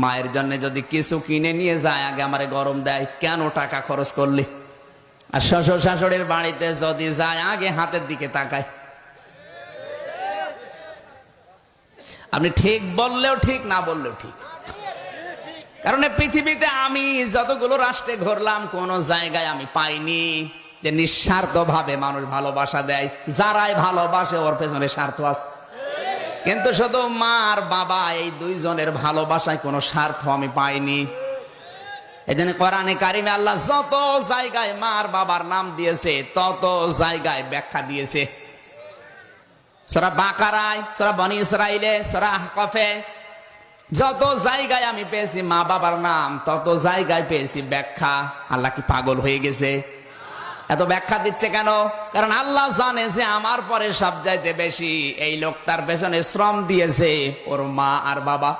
মায়ের জন্য যদি কিছু কিনে নিয়ে যায় আগে আমারে গরম দেয়, কেন টাকা খরচ করলি? আর শ্বশুর শাশুড়ির বাড়িতে যদি যায় আগে হাতের দিকে তাকায়। আপনি ঠিক বললেও ঠিক, না বললেও ঠিক। কারণ পৃথিবীতে আমি যতগুলো রাষ্ট্রে ঘুরলাম কোন জায়গায় আমি পাইনি যে নিঃস্বার্থ ভাবে মানুষ ভালোবাসা দেয়। যারাই ভালোবাসে ওর পেছনে স্বার্থ আছে, কিন্তু শুধু মা আর বাবা এই দুইজনের ভালোবাসায় কোনো স্বার্থ আমি পাইনি। এই জন্য কোরআনে কারিমে আল্লাহ যত জায়গায় মা আর বাবার নাম দিয়েছে তত জায়গায় ব্যাখ্যা দিয়েছে। সূরা বাকারায়, সূরা বনী ইসরাইলে, সূরা আহকাফে, যত জায়গায় আমি পেয়েছি মা বাবার নাম তত জায়গায় পেয়েছি ব্যাখ্যা। আল্লাহ কি পাগল হয়ে গেছে? এত ব্যাখ্যা দিচ্ছে কেন? কারণ আল্লাহ জানে যে আমার পরে সব চাইতে বেশি এই লোকটার পেছনে শ্রম দিয়েছে ওর মা আর বাবা।